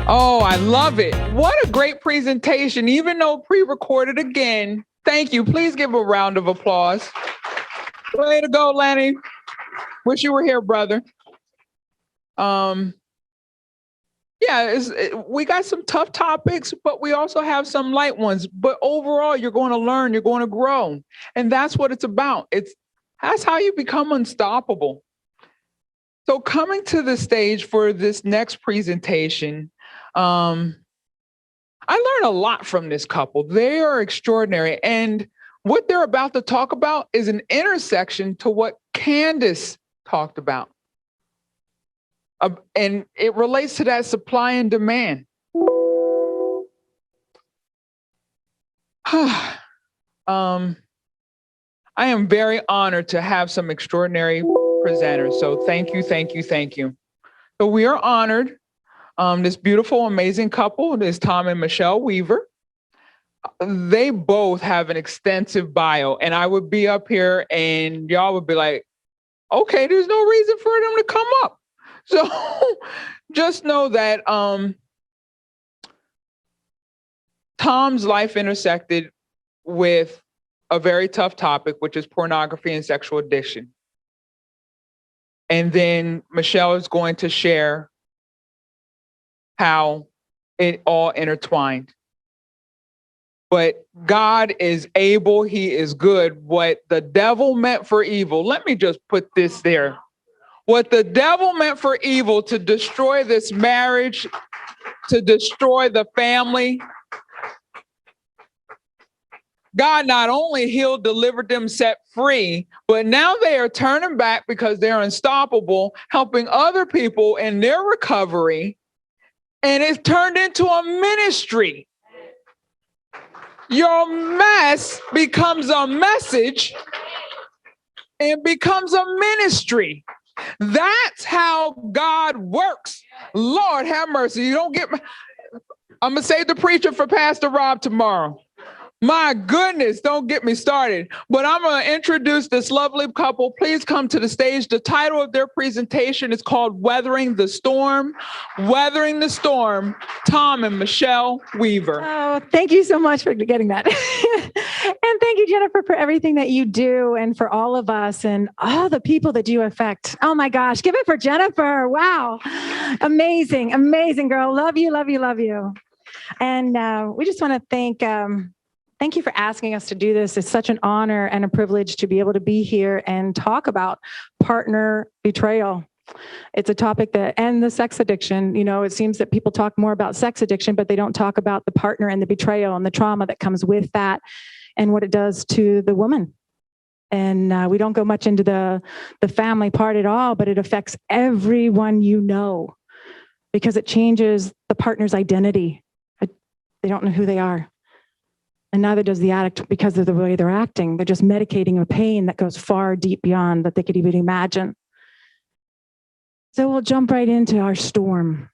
Oh, I love it. What a great presentation, even though pre-recorded again. Thank you. Please give a round of applause. Way to go, Lenny. Wish you were here, brother. We got some tough topics, but we also have some light ones. But overall, you're going to learn, you're going to grow. And that's what it's about. That's how you become unstoppable. So coming to the stage for this next presentation, I learned a lot from this couple. They are extraordinary. And what they're about to talk about is an intersection to what Candace talked about. And it relates to that supply and demand. I am very honored to have some extraordinary presenters. So thank you, thank you, thank you. So we are honored. This beautiful, amazing couple is Tom and Michele Weaver. They both have an extensive bio, and I would be up here and y'all would be like, okay, there's no reason for them to come up. So just know that Tom's life intersected with a very tough topic, which is pornography and sexual addiction. And then Michele is going to share how it all intertwined. But God is able, he is good. What the devil meant for evil, let me just put this there. What the devil meant for evil, to destroy this marriage, to destroy the family, God not only healed, delivered them, set free, but now they are turning back because they're unstoppable, helping other people in their recovery. And it's turned into a ministry. Your mess becomes a message and becomes a ministry. That's how God works. Lord have mercy. You don't get I'm going to save the preacher for Pastor Rob tomorrow. My goodness, don't get me started. But I'm going to introduce this lovely couple. Please come to the stage. The title of their presentation is called Weathering the Storm. Weathering the Storm, Tom and Michele Weaver. Oh, thank you so much for getting that. And thank you, Jennifer, for everything that you do and for all of us and all the people that you affect. Oh my gosh, give it for Jennifer. Wow. Amazing, amazing girl. Love you, love you, love you. And we just want to thank you for asking us to do this. It's such an honor and a privilege to be able to be here and talk about partner betrayal. It's a topic and the sex addiction. You know, it seems that people talk more about sex addiction, but they don't talk about the partner and the betrayal and the trauma that comes with that and what it does to the woman. And we don't go much into the family part at all, but it affects everyone you know because it changes the partner's identity. They don't know who they are. And neither does the addict because of the way they're acting. They're just medicating a pain that goes far deep beyond that they could even imagine. So we'll jump right into our storm.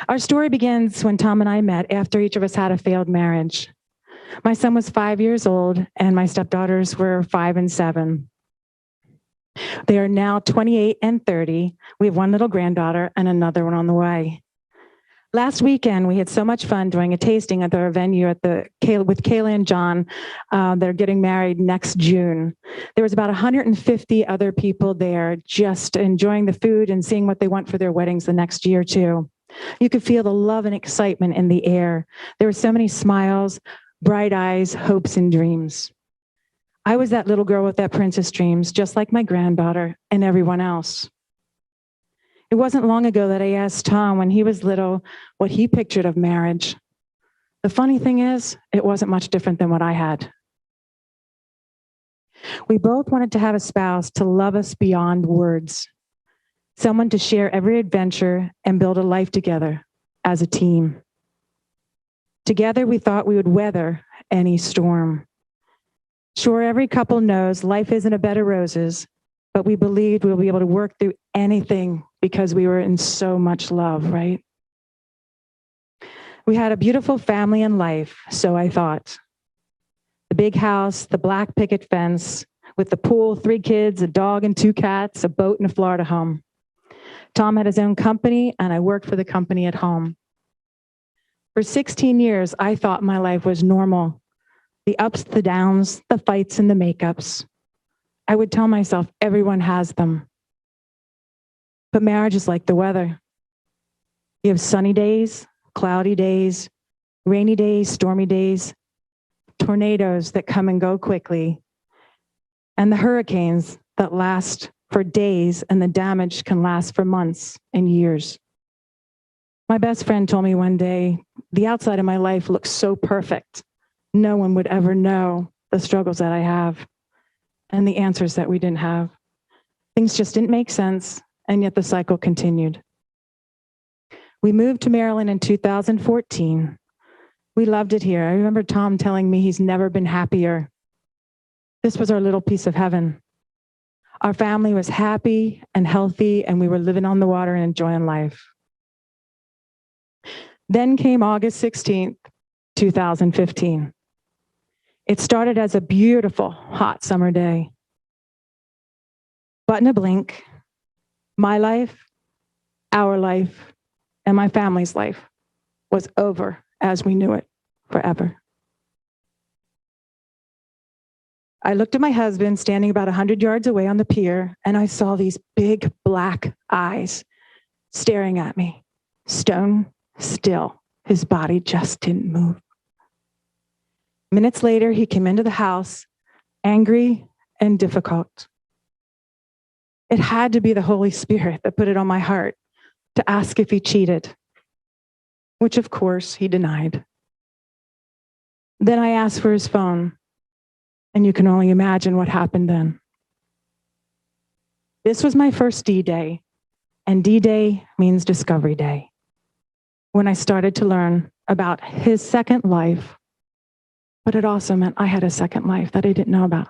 Our story begins when Tom and I met after each of us had a failed marriage. My son was 5 years old and my stepdaughters were 5 and 7. They are now 28 and 30. We have one little granddaughter and another one on the way. Last weekend, we had so much fun doing a tasting at their venue with Kayla and John. They're getting married next June. There was about 150 other people there just enjoying the food and seeing what they want for their weddings the next year too. You could feel the love and excitement in the air. There were so many smiles, bright eyes, hopes, and dreams. I was that little girl with that princess dreams, just like my granddaughter and everyone else. It wasn't long ago that I asked Tom when he was little what he pictured of marriage. The funny thing is, it wasn't much different than what I had. We both wanted to have a spouse to love us beyond words, someone to share every adventure and build a life together as a team. Together, we thought we would weather any storm. Sure, every couple knows life isn't a bed of roses, but we believed we'll be able to work through anything because we were in so much love, right? We had a beautiful family and life, so I thought. The big house, the black picket fence, with the pool, 3 kids, a dog and 2 cats, a boat and a Florida home. Tom had his own company, and I worked for the company at home. For 16 years, I thought my life was normal. The ups, the downs, the fights, and the makeups. I would tell myself everyone has them. But marriage is like the weather. You have sunny days, cloudy days, rainy days, stormy days, tornadoes that come and go quickly, and the hurricanes that last for days, and the damage can last for months and years. My best friend told me one day, the outside of my life looks so perfect. No one would ever know the struggles that I have and the answers that we didn't have. Things just didn't make sense, and yet the cycle continued. We moved to Maryland in 2014. We loved it here. I remember Tom telling me he's never been happier. This was our little piece of heaven. Our family was happy and healthy, and we were living on the water and enjoying life. Then came August 16th, 2015. It started as a beautiful, hot summer day. But in a blink, my life, our life, and my family's life was over as we knew it forever. I looked at my husband standing about 100 yards away on the pier, and I saw these big black eyes staring at me, stone still. His body just didn't move. Minutes later, he came into the house, angry and difficult. It had to be the Holy Spirit that put it on my heart to ask if he cheated, which of course he denied. Then I asked for his phone, and you can only imagine what happened then. This was my first D-Day, and D-Day means Discovery Day, when I started to learn about his second life, but it also meant I had a second life that I didn't know about.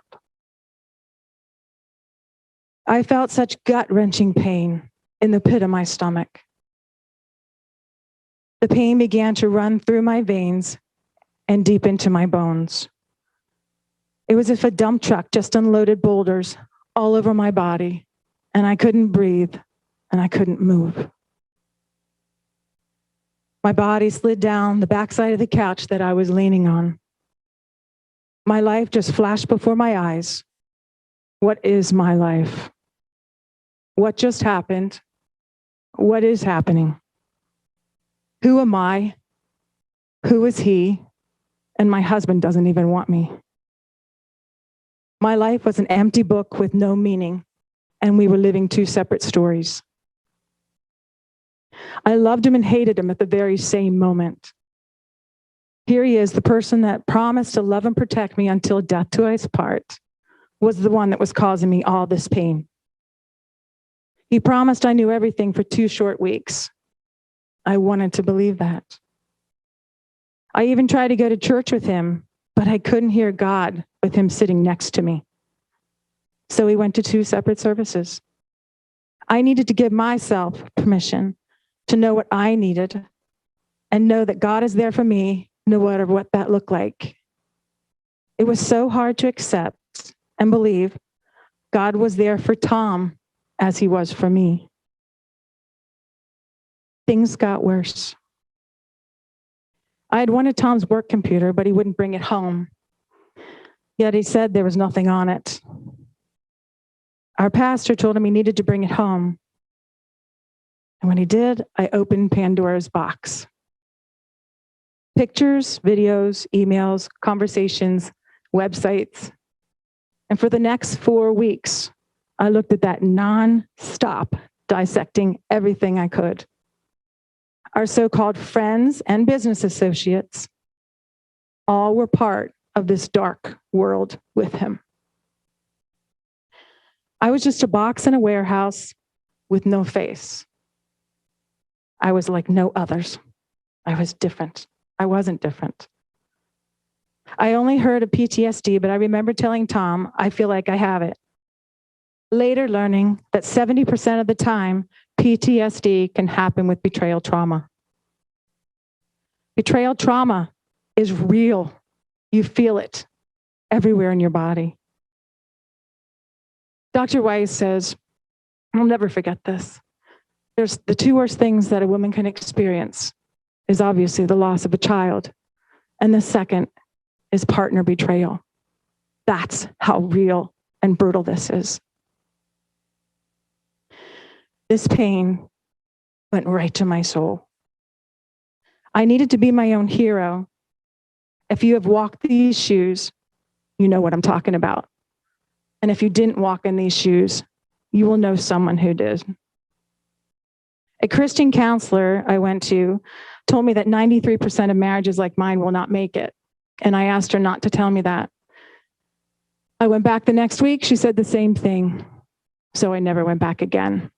I felt such gut-wrenching pain in the pit of my stomach. The pain began to run through my veins and deep into my bones. It was as if a dump truck just unloaded boulders all over my body, and I couldn't breathe, and I couldn't move. My body slid down the backside of the couch that I was leaning on. My life just flashed before my eyes. What is my life? What just happened? What is happening? Who am I? Who is he? And my husband doesn't even want me. My life was an empty book with no meaning, and we were living two separate stories. I loved him and hated him at the very same moment. Here he is, the person that promised to love and protect me until death do us part, was the one that was causing me all this pain. He promised I knew everything for 2 short weeks. I wanted to believe that. I even tried to go to church with him, but I couldn't hear God with him sitting next to me. So we went to 2 separate services. I needed to give myself permission to know what I needed and know that God is there for me, no matter what that looked like. It was so hard to accept and believe God was there for Tom as he was for me. Things got worse. I had wanted Tom's work computer, but he wouldn't bring it home. Yet he said there was nothing on it. Our pastor told him he needed to bring it home. And when he did, I opened Pandora's box. Pictures, videos, emails, conversations, websites. And for the next 4 weeks, I looked at that non-stop, dissecting everything I could. Our so-called friends and business associates all were part of this dark world with him. I was just a box in a warehouse with no face. I was like no others. I was different. I wasn't different. I only heard of PTSD, but I remember telling Tom, I feel like I have it. Later learning that 70% of the time, PTSD can happen with betrayal trauma. Betrayal trauma is real. You feel it everywhere in your body. Dr. Weiss says, I'll never forget this. There's the 2 worst things that a woman can experience. is obviously the loss of a child. And the second is partner betrayal. That's how real and brutal this is. This pain went right to my soul. I needed to be my own hero. If you have walked these shoes, you know what I'm talking about. And if you didn't walk in these shoes, you will know someone who did. A Christian counselor I went to told me that 93% of marriages like mine will not make it. And I asked her not to tell me that. I went back the next week. She said the same thing. So I never went back again.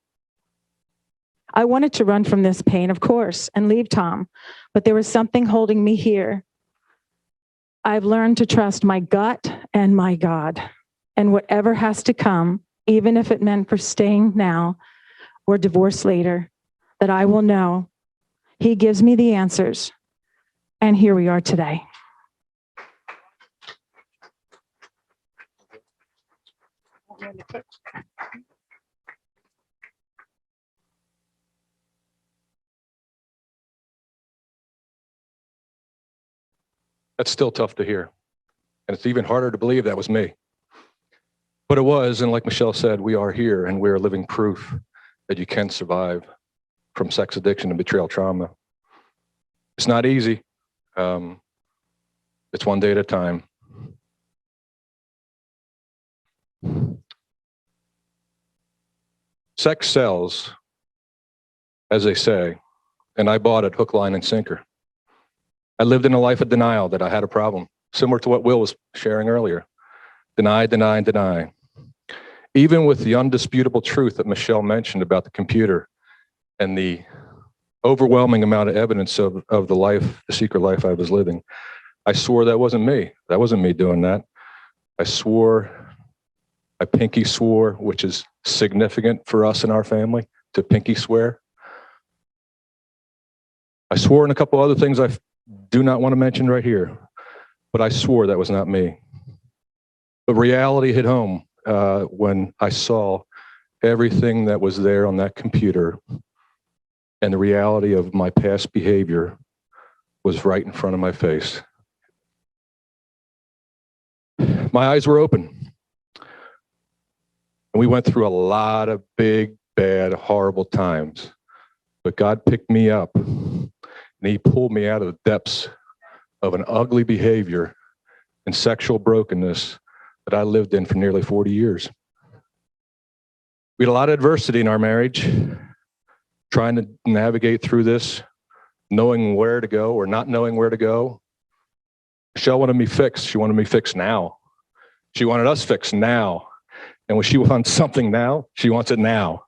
I wanted to run from this pain, of course, and leave Tom, but there was something holding me here. I've learned to trust my gut and my God, and whatever has to come, even if it meant for staying now or divorce later, that I will know He gives me the answers. And here we are today. That's still tough to hear. And it's even harder to believe that was me. But it was, and like Michele said, we are here and we are living proof that you can survive from sex addiction and betrayal trauma. It's not easy. It's one day at a time. Sex sells, as they say, and I bought it hook, line, and sinker. I lived in a life of denial that I had a problem, similar to what Will was sharing earlier. Deny, deny, deny. Even with the undisputable truth that Michele mentioned about the computer and the overwhelming amount of evidence of the life, the secret life I was living, I swore that wasn't me. That wasn't me doing that. I pinky swore, which is significant for us in our family, to pinky swear. I swore in a couple other things I do not want to mention right here, but I swore that was not me. But reality hit home when I saw everything that was there on that computer, and the reality of my past behavior was right in front of my face. My eyes were open. And we went through a lot of big, bad, horrible times. But God picked me up, and He pulled me out of the depths of an ugly behavior and sexual brokenness that I lived in for nearly 40 years. We had a lot of adversity in our marriage, trying to navigate through this, knowing where to go or not knowing where to go. Michele wanted me fixed. She wanted me fixed now. She wanted us fixed now. And when she wants something now, she wants it now.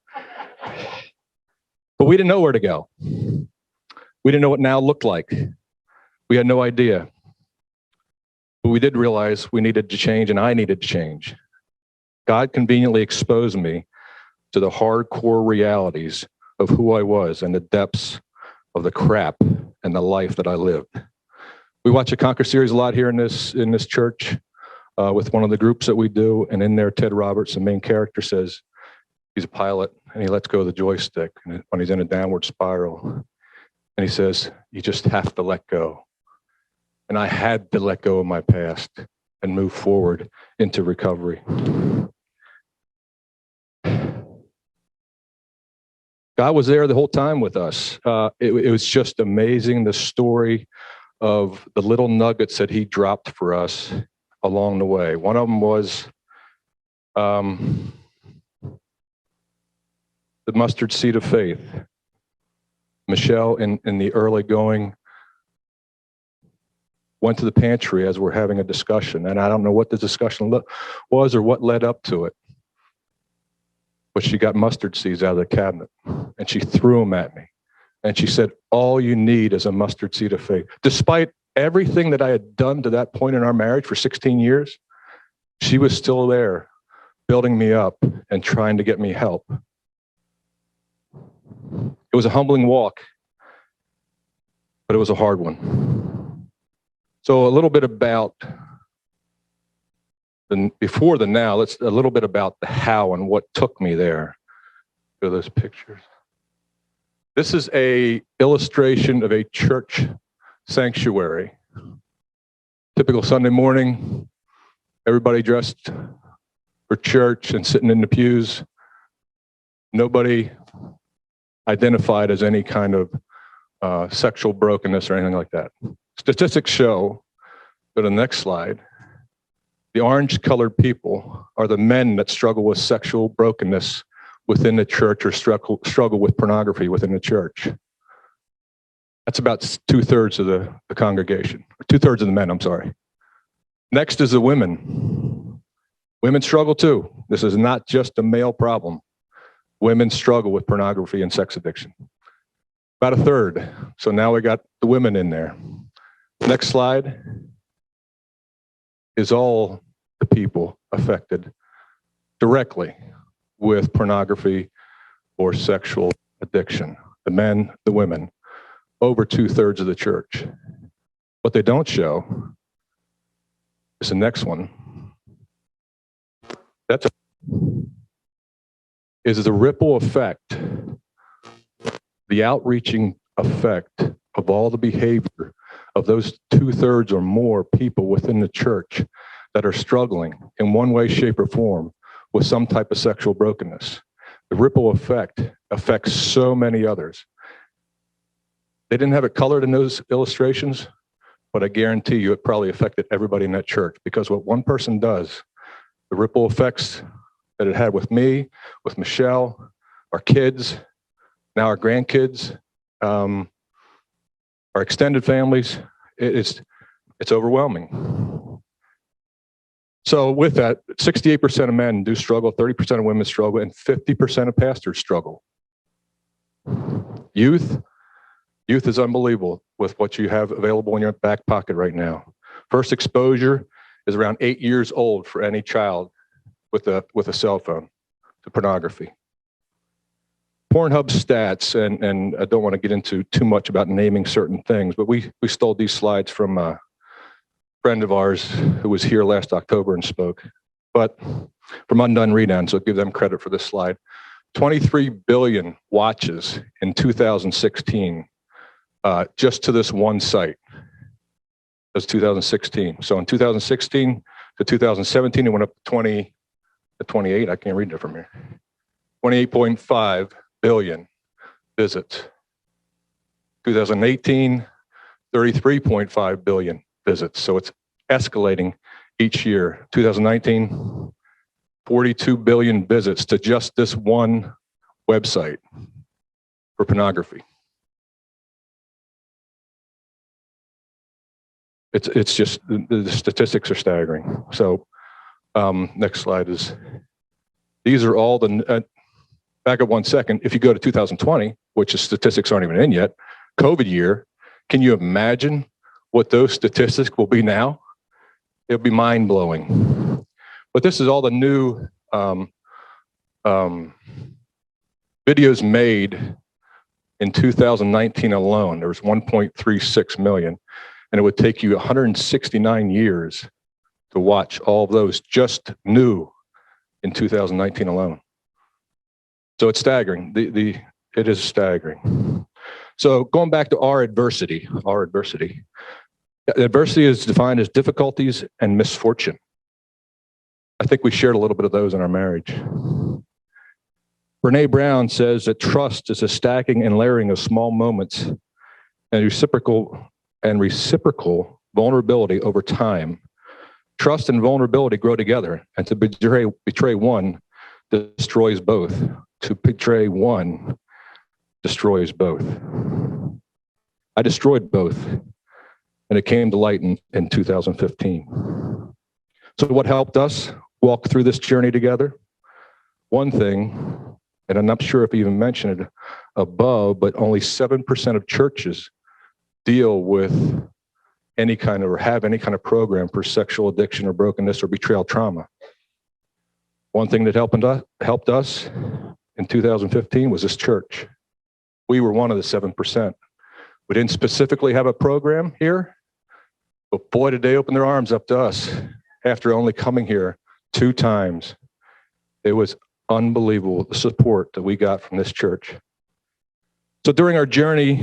But we didn't know where to go. We didn't know what now looked like. We had no idea. But we did realize we needed to change, and I needed to change. God conveniently exposed me to the hardcore realities of who I was and the depths of the crap and the life that I lived. We watch a Conquer series a lot here in this church with one of the groups that we do, and in there, Ted Roberts, the main character, says he's a pilot, and he lets go of the joystick when he's in a downward spiral. And he says, you just have to let go. And I had to let go of my past and move forward into recovery. God was there the whole time with us. It was just amazing, the story of the little nuggets that He dropped for us along the way. One of them was the mustard seed of faith. Michele, in the early going, went to the pantry as we're having a discussion, and I don't know what the discussion was or what led up to it, but she got mustard seeds out of the cabinet, and she threw them at me, and she said, all you need is a mustard seed of faith. Despite everything that I had done to that point in our marriage for 16 years, she was still there, building me up and trying to get me help. It was a humbling walk, but it was a hard one. So a little bit about before the now, let's a little bit about the how and what took me there. Go to those pictures. This is a illustration of a church sanctuary. Typical Sunday morning, everybody dressed for church and sitting in the pews. Nobody identified as any kind of sexual brokenness or anything like that. Statistics show, go to the next slide, the orange-colored people are the men that struggle with sexual brokenness within the church or struggle with pornography within the church. That's about 2/3 of the congregation, or 2/3 of the men, I'm sorry. Next is the women. Women struggle too. This is not just a male problem. Women struggle with pornography and sex addiction. About 1/3. So now we got the women in there. Next slide is all the people affected directly with pornography or sexual addiction. The men, the women, over 2/3 of the church. What they don't show is the next one. Is the ripple effect, the outreaching effect of all the behavior of those 2/3 or more people within the church that are struggling in one way, shape, or form with some type of sexual brokenness. The ripple effect affects so many others. They didn't have it colored in those illustrations, but I guarantee you it probably affected everybody in that church, because what one person does, the ripple effects that it had with me, with Michelle, our kids, now our grandkids, our extended families, it's overwhelming. So with that, 68% of men do struggle, 30% of women struggle, and 50% of pastors struggle. Youth is unbelievable with what you have available in your back pocket right now. First exposure is around 8 years old for any child with a cell phone to pornography. Pornhub stats, and I don't want to get into too much about naming certain things, but we stole these slides from a friend of ours who was here last October and spoke, but from Undone Readout, so give them credit for this slide. 23 billion watches in 2016, just to this one site. That's 2016. So in 2016 to 2017, it went up to 28, I can't read it from here. 28.5 billion visits. 2018, 33.5 billion visits. So it's escalating each year. 2019, 42 billion visits to just this one website for pornography. It's just, the statistics are staggering. So next slide is, these are all the, back up 1 second, if you go to 2020, which the statistics aren't even in yet, COVID year, can you imagine what those statistics will be now? It'll be mind-blowing. But this is all the new videos made in 2019 alone. There was 1.36 million, and it would take you 169 years to watch all of those just new in 2019 alone. So it's staggering. It is staggering. So going back to our adversity. Adversity is defined as difficulties and misfortune. I think we shared a little bit of those in our marriage. Brene Brown says that trust is a stacking and layering of small moments and reciprocal vulnerability over time. Trust and vulnerability grow together, and to betray one destroys both. To betray one destroys both. I destroyed both, and it came to light in 2015. So what helped us walk through this journey together? One thing, and I'm not sure if I even mentioned it above, but only 7% of churches deal with any kind of, or have any kind of program for sexual addiction or brokenness or betrayal trauma. One thing that helped us in 2015 was this church. We were one of the 7%. We didn't specifically have a program here, but boy, did they open their arms up to us after only coming here 2 times. It was unbelievable, the support that we got from this church. So during our journey,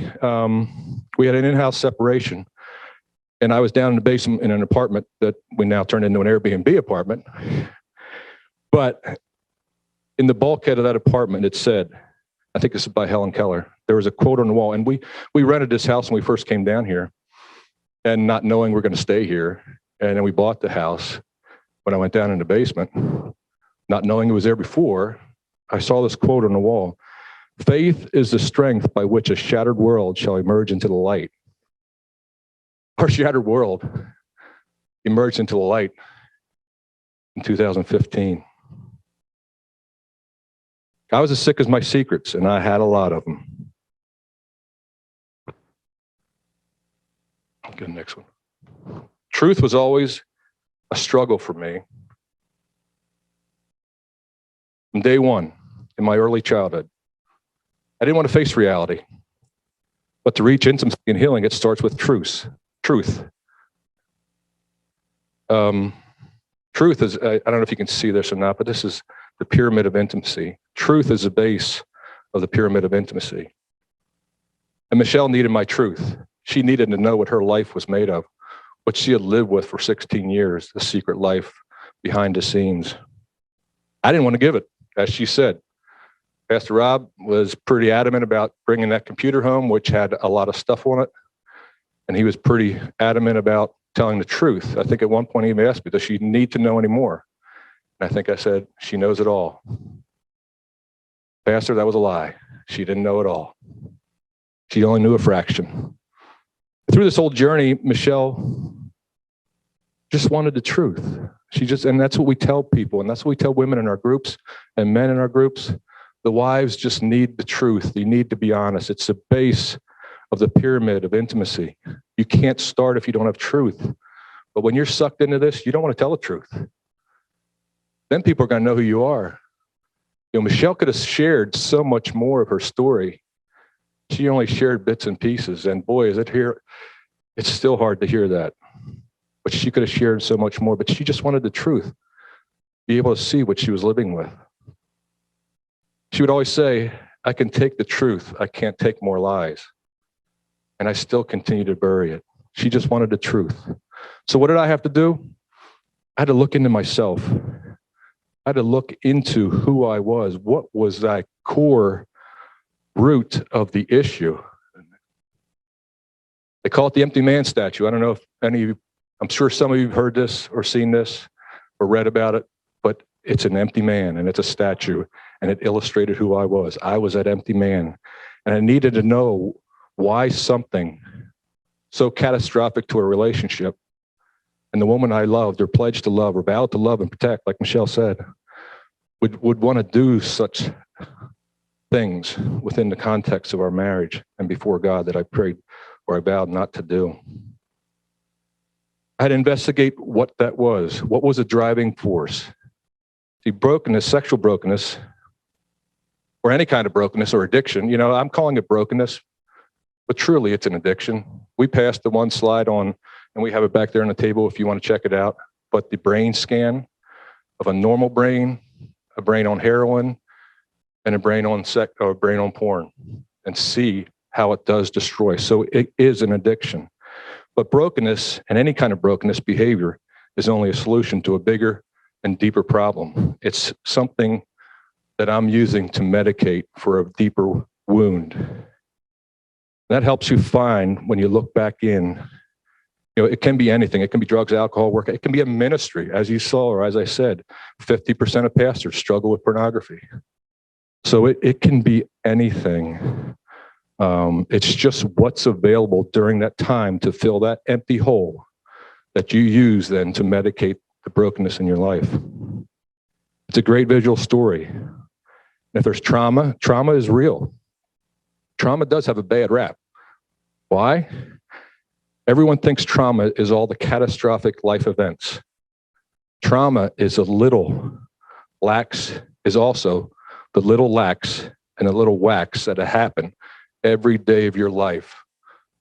we had an in-house separation, and I was down in the basement in an apartment that we now turned into an Airbnb apartment. But in the bulkhead of that apartment, it said, I think this is by Helen Keller, there was a quote on the wall, and we rented this house when we first came down here, and not knowing we're going to stay here, and then we bought the house. When I went down in the basement, not knowing it was there before, I saw this quote on the wall. Faith is the strength by which a shattered world shall emerge into the light. Our shattered world emerged into the light in 2015. I was as sick as my secrets, and I had a lot of them. I'll get the next one. Truth was always a struggle for me. From day one, in my early childhood, I didn't want to face reality. But to reach intimacy and healing, it starts with truth. Truth is, I don't know if you can see this or not, but this is the pyramid of intimacy. Truth is the base of the pyramid of intimacy. And Michele needed my truth. She needed to know what her life was made of, what she had lived with for 16 years, the secret life behind the scenes. I didn't want to give it, as she said. Pastor Rob was pretty adamant about bringing that computer home, which had a lot of stuff on it. And he was pretty adamant about telling the truth. I think at one point he even asked me, does she need to know any more? And I think I said, she knows it all. Pastor, that was a lie. She didn't know it all. She only knew a fraction. Through this whole journey, Michele just wanted the truth. And that's what we tell people, and that's what we tell women in our groups and men in our groups. The wives just need the truth. You need to be honest. It's the base of the pyramid of intimacy. You can't start if you don't have truth. But when you're sucked into this, you don't want to tell the truth. Then people are going to know who you are. You know, Michele could have shared so much more of her story. She only shared bits and pieces. And boy, it's still hard to hear that. But she could have shared so much more. But she just wanted the truth, be able to see what she was living with. She would always say, I can take the truth. I can't take more lies. And I still continue to bury it. She just wanted the truth. So what did I have to do? I had to look into myself. I had to look into who I was. What was that core root of the issue? They call it the empty man statue. I don't know if any of you, I'm sure some of you have heard this or seen this or read about it, but it's an empty man and it's a statue, and it illustrated who I was. I was that empty man, and I needed to know why something so catastrophic to a relationship and the woman I loved or pledged to love or vowed to love and protect, like Michele said, would want to do such things within the context of our marriage and before God that I prayed or I vowed not to do. I had to investigate what that was. What was a driving force? See, brokenness, sexual brokenness, or any kind of brokenness or addiction, you know, I'm calling it brokenness, but truly it's an addiction. We passed the one slide on, and we have it back there on the table if you want to check it out, but the brain scan of a normal brain, a brain on heroin, and a brain on or a brain on porn, and see how it does destroy. So it is an addiction. But brokenness and any kind of brokenness behavior is only a solution to a bigger and deeper problem. It's something that I'm using to medicate for a deeper wound. That helps you find, when you look back in, you know, it can be anything. It can be drugs, alcohol, work. It can be a ministry. As you saw, or as I said, 50% of pastors struggle with pornography. So it can be anything. It's just what's available during that time to fill that empty hole that you use then to medicate the brokenness in your life. It's a great visual story. And if there's trauma, trauma is real. Trauma does have a bad rap. Why? Everyone thinks trauma is all the catastrophic life events. Trauma is also the little lacks and the little whacks that happen every day of your life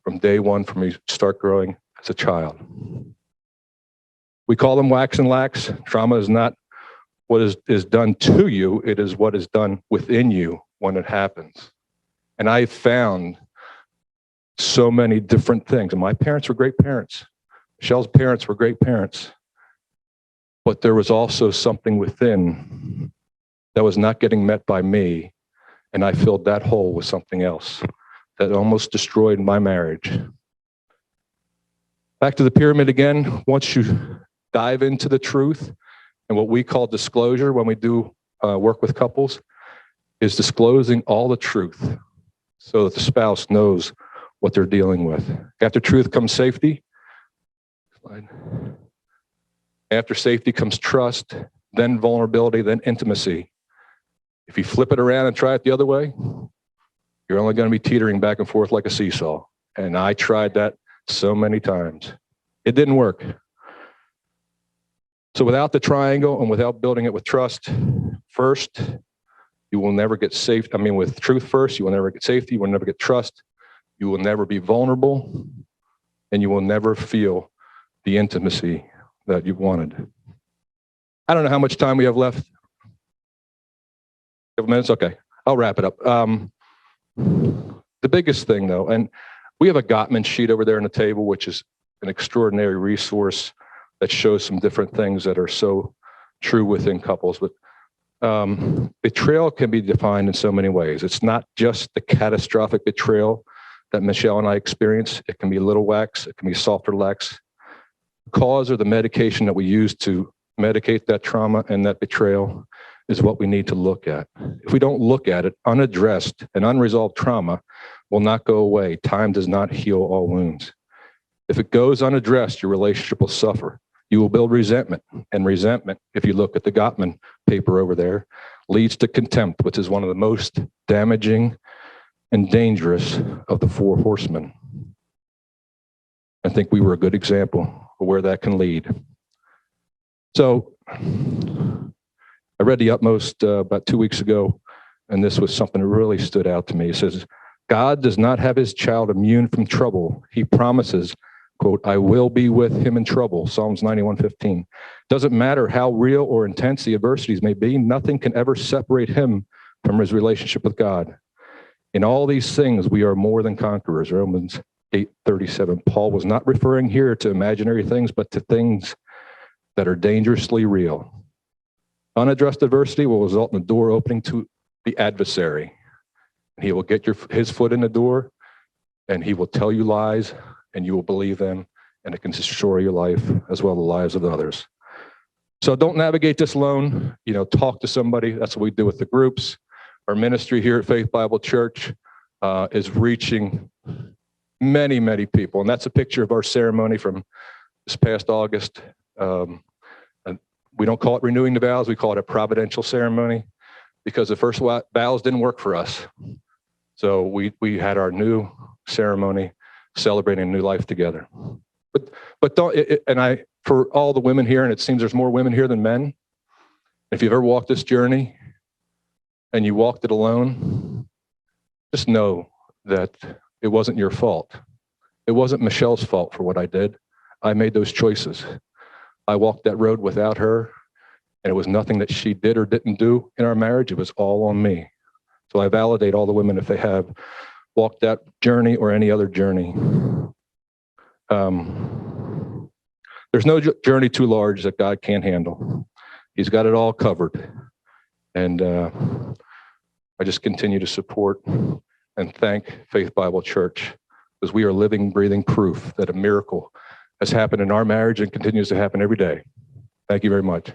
from day one, from you start growing as a child. We call them whacks and lacks. Trauma is not what is done to you, it is what is done within you when it happens. And I found so many different things. And my parents were great parents. Michelle's parents were great parents. But there was also something within that was not getting met by me. And I filled that hole with something else that almost destroyed my marriage. Back to the pyramid again. Once you dive into the truth, and what we call disclosure when we do work with couples, is disclosing all the truth so that the spouse knows what they're dealing with. After truth comes safety. After safety comes trust, then vulnerability, then intimacy. If you flip it around and try it the other way, you're only going to be teetering back and forth like a seesaw. And I tried that so many times. It didn't work. So without the triangle and without building it with trust first, you will never get safe. I mean, with truth first, you will never get safety. You will never get trust. You will never be vulnerable. And you will never feel the intimacy that you wanted. I don't know how much time we have left. Couple minutes? Okay. I'll wrap it up. The biggest thing, though, and we have a Gottman sheet over there on the table, which is an extraordinary resource that shows some different things that are so true within couples. But betrayal can be defined in so many ways. It's not just the catastrophic betrayal that Michelle and I experience. It can be little whacks. It can be softer whacks. The cause or the medication that we use to medicate that trauma and that betrayal is what we need to look at. If we don't look at it, unaddressed and unresolved trauma will not go away. Time does not heal all wounds. If it goes unaddressed, your relationship will suffer. You will build resentment, and resentment, if you look at the Gottman paper over there, leads to contempt, which is one of the most damaging and dangerous of the four horsemen. I think we were a good example of where that can lead. So I read The Utmost about 2 weeks ago, and this was something that really stood out to me. It says, God does not have his child immune from trouble. He promises, quote, I will be with him in trouble, Psalms 91:15. Doesn't matter how real or intense the adversities may be, nothing can ever separate him from his relationship with God. In all these things, we are more than conquerors, Romans 8:37. Paul was not referring here to imaginary things, but to things that are dangerously real. Unaddressed adversity will result in the door opening to the adversary. He will get his foot in the door, and he will tell you lies, and you will believe them, and it can destroy your life as well as the lives of others. So don't navigate this alone. Talk to somebody. That's what we do with the groups. Our ministry here at Faith Bible Church is reaching many, many people, and that's a picture of our ceremony from this past August. We don't call it renewing the vows. We call it a providential ceremony because the first vows didn't work for us. So we had our new ceremony celebrating a new life together. But don't, for all the women here, and it seems there's more women here than men, if you've ever walked this journey and you walked it alone, just know that it wasn't your fault. It wasn't Michelle's fault for what I did. I made those choices. I walked that road without her, and it was nothing that she did or didn't do in our marriage. It was all on me. So I validate all the women if they have walked that journey or any other journey. There's no journey too large that God can't handle. He's got it all covered. And I just continue to support and thank Faith Bible Church because we are living, breathing proof that a miracle has happened in our marriage and continues to happen every day. Thank you very much.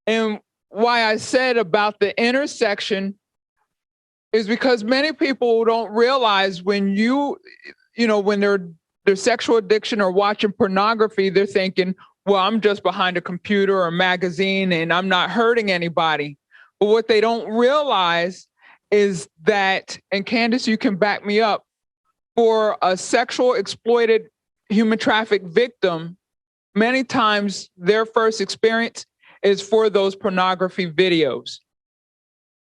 And why I said about the intersection is because many people don't realize when when their sexual addiction or watching pornography, they're thinking, well, I'm just behind a computer or a magazine and I'm not hurting anybody. But what they don't realize is that, and Candace, you can back me up, for a sexual exploited human traffic victim, many times their first experience is for those pornography videos.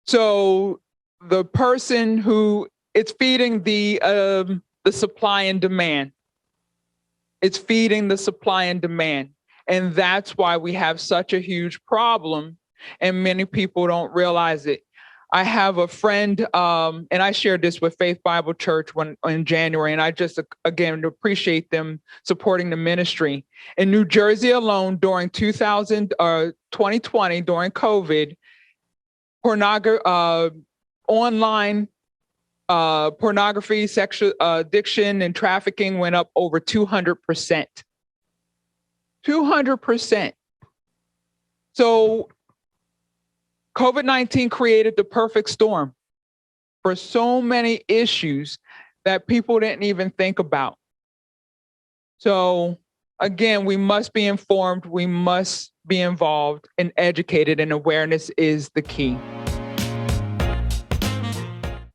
So the person who it's feeding the supply and demand. It's feeding the supply and demand. And that's why we have such a huge problem and many people don't realize it. I have a friend, and I shared this with Faith Bible Church in January, and I just, again, appreciate them supporting the ministry. In New Jersey alone, during 2020, during COVID, online pornography, sexual addiction, and trafficking went up over 200%. 200%. So COVID-19 created the perfect storm for so many issues that people didn't even think about. So again, we must be informed, we must be involved and educated, and awareness is the key.